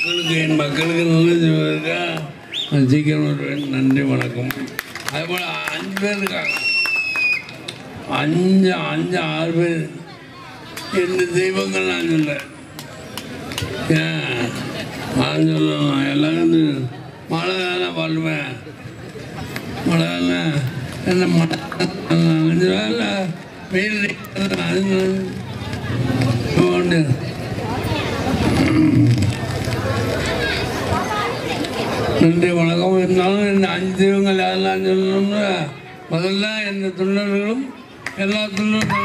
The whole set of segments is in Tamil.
என் மக்களுக்கு நல்லது செய்வதற்காக சீக்கிரம் வருவேன். நன்றி, வணக்கம். அதேபோல் 5 பேர் இருக்காங்க, 6 பேர். எந்த தெய்வங்கள் நான் சொல்ல நான் சொல்லலாம். எல்லாரும் மழை தானே வாழ்வேன், மழை தானே என்ன மழை வெயில் நன்றி, வணக்கம். இருந்தாலும் இந்த 5 தெய்வங்கள் யாரெல்லாம் சொல்லணும்னு முதல்ல எந்த தொண்டர்களும் எல்லா தொண்டர்களும்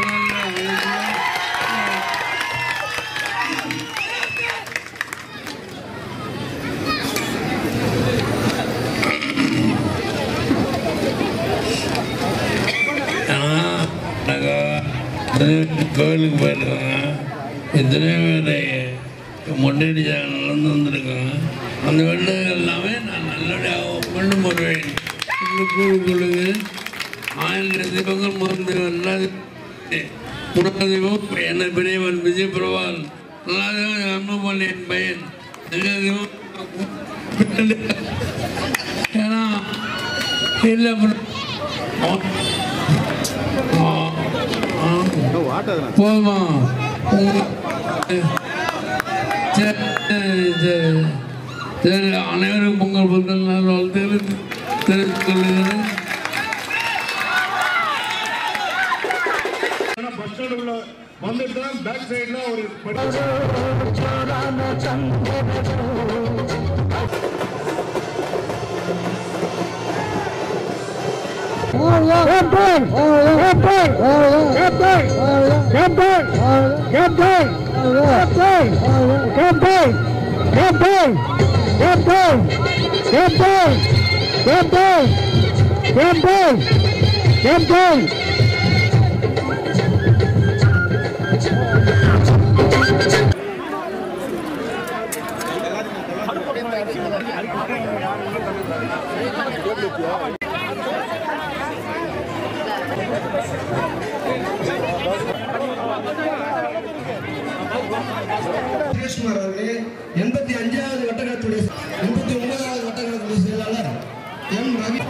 கோவிலுக்கு போயிருக்காங்க. எத்தனையோ பேர் மொட்டையடி நடந்து வந்திருக்காங்க. அந்த வேண்டுதல் எல்லாமே நான் நல்லபடியாக கொண்டு வருவேன். கூறுகளுக்கு 1000 தீபங்கள் மருந்து எல்லா தெய்வம் என்ன பெரியவன் விஜய் பிரபால் எல்லாத்தையும் அன்புமல்லி என் பையன் எல்லாத்தையும் ஏன்னா இல்லை போதுமா? சரி, அனைவரும் பொங்கல் பொங்கல் நாள் வாழ்த்துக்கள் தெரிவித்துக் கொள்கிறேன். வந்துட்டு பேக் சைடுல ஒரு அவர்களே 85வது வட்டக்கழகத்துடைய 89வது வட்டக்கழகத்துடைய செயலாளர் எம் ரவி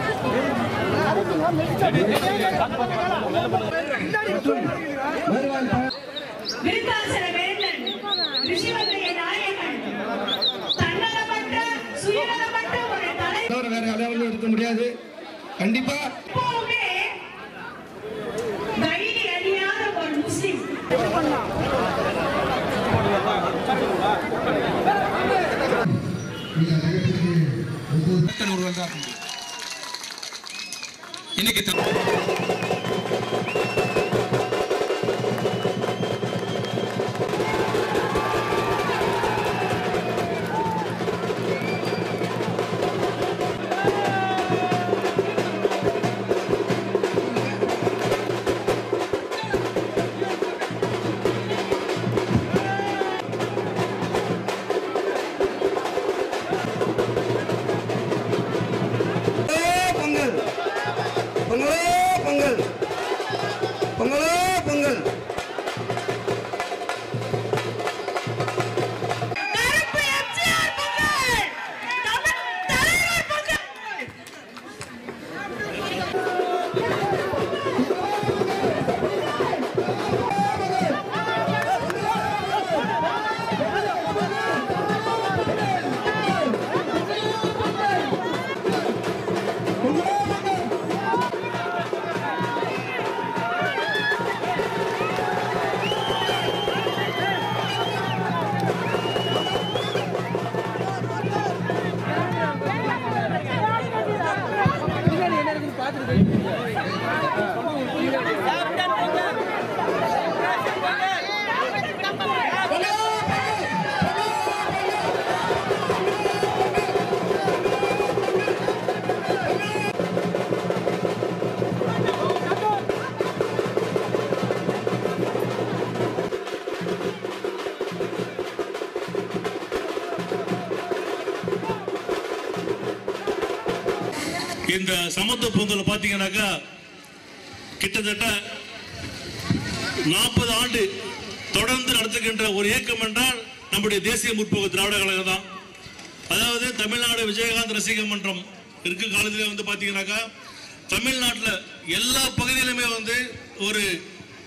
விருத்தாசல வேந்தன் ரிஷிவந்தைய நாயகன் தன்னலமற்ற சுயநலமற்ற ஒரு தலைவர் வேற அளவுல இருக்க முடியாது. கண்டிப்பா தைரிய அறியாத ஒரு முஸ்லிம் இன்னைக்கு இந்த சமத்துவ பொங்கல் பாத்தீங்கன்னாக்கா கிட்டத்தட்ட 40 ஆண்டு தொடர்ந்து நடத்துகின்ற ஒரு இயக்கம் என்றால் நம்முடைய தேசிய முற்போக்கு திராவிட கழகம் தான். அதாவது தமிழ்நாடு விஜயகாந்த் ரசிக மன்றம் இருக்க காலத்திலே வந்து பாத்தீங்கன்னாக்கா தமிழ்நாட்டில் எல்லா பகுதியிலுமே வந்து ஒரு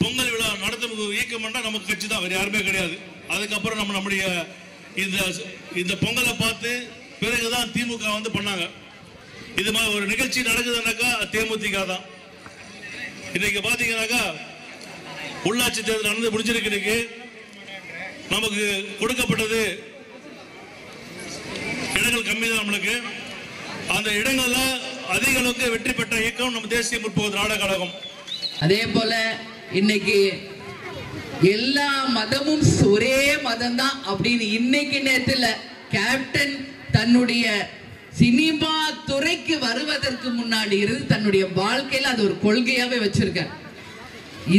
பொங்கல் விழா நடத்தும் இயக்கம் பண்ணா நமக்கு கட்சி தான், வேறு யாருமே கிடையாது. அதுக்கப்புறம் நம்முடைய இந்த பொங்கலை பார்த்து பிறகுதான் திமுக வந்து பண்ணாங்க. இது மாதிரி ஒரு நிகழ்ச்சி நடக்குதுன்னாக்கா தேமுதிக தான். இன்னைக்கு பாத்தீங்கன்னாக்கா உள்ளாட்சி தேர்தல் நடந்து முடிஞ்சிருக்கு. நமக்கு கொடுக்கப்பட்டது இடங்கள் கம்மி தான். நம்மளுக்கு அந்த இடங்கள்ல அதிக அளவுக்கு வெற்றி பெற்ற இயக்கம் நம்ம தேசிய முற்போக்கு திராவிட கழகம். அதே போல இன்னைக்கு எல்லா மதமும் ஒரே மதம் தான் அப்படின்னு இன்னைக்கு நேரத்தில் கேப்டன் தன்னுடைய சினிமா துறைக்கு வருவதற்கு முன்னாடி இருந்து தன்னுடைய வாழ்க்கையில அது ஒரு கொள்கையாவே வச்சிருக்கார்.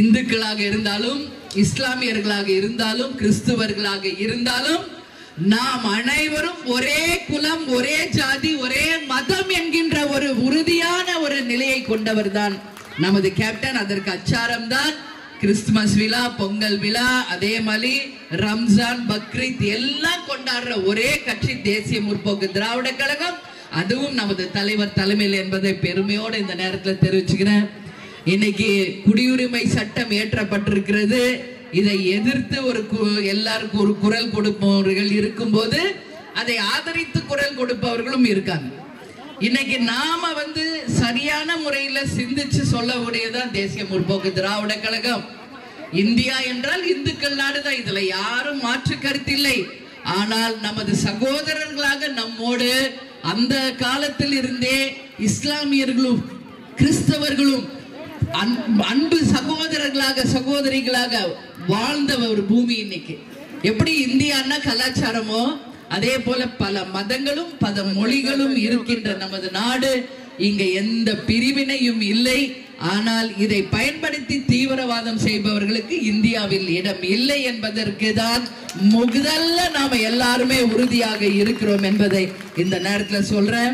இந்துக்களாக இருந்தாலும் இஸ்லாமியர்களாக இருந்தாலும் கிறிஸ்துவர்களாக இருந்தாலும் நாம் அனைவரும் ஒரே குலம் ஒரே ஜாதி ஒரே மதம் என்கின்ற ஒரு உறுதியான ஒரு நிலையை கொண்டவர் தான் நமது கேப்டன். அதற்கு அச்சாரம் தான் கிறிஸ்துமஸ் விழா, பொங்கல் விழா, அதே மாதிரி ரம்ஜான், பக்ரீத் எல்லாம் கொண்டாடுற ஒரே கட்சி தேசிய முற்போக்கு திராவிட கழகம். அதுவும் நமது தலைவர் தலைமையில் என்பதை பெருமையோடு இந்த நேரத்தில் தெரிவிச்சுக்கிறேன். இன்னைக்கு குடியுரிமை சட்டம் இயற்றப்பட்டிருக்கிறது. இதை எதிர்த்து எல்லாருக்கும் ஒரு குரல் கொடுப்பவர்கள் இருக்கும்போது அதை ஆதரித்து குரல் கொடுப்பவர்களும் இருக்காங்க. இன்னைக்கு நாம சரியான முறையில சிந்திச்சு சொல்லக்கூடியதான் தேசிய முற்போக்கு திராவிட கழகம். இந்தியா என்றால் இந்துக்கள் நாடுதான், இதுல யாரும் மாற்று கருத்தில்லை. ஆனால் நமது சகோதரர்களாக நம்மோடு அந்த காலத்தில் இருந்தே இஸ்லாமியர்களும் கிறிஸ்தவர்களும் அன்பு சகோதரர்களாக சகோதரிகளாக வாழ்ந்த ஒரு பூமி. இன்னைக்கு எப்படி இந்தியான்னா கலாச்சாரமோ அதே போல பல மதங்களும் பல மொழிகளும் இருக்கின்ற நமது நாடு. இங்க எந்த பிரிவினையும் இல்லை. ஆனால் இதை பயன்படுத்தி தீவிரவாதம் செய்பவர்களுக்கு இந்தியாவில் இடம் இல்லை என்பதற்கு தான் முதல்ல நாம எல்லாருமே உறுதியாக இருக்கிறோம் என்பதை இந்த நேரத்தில் சொல்றேன்.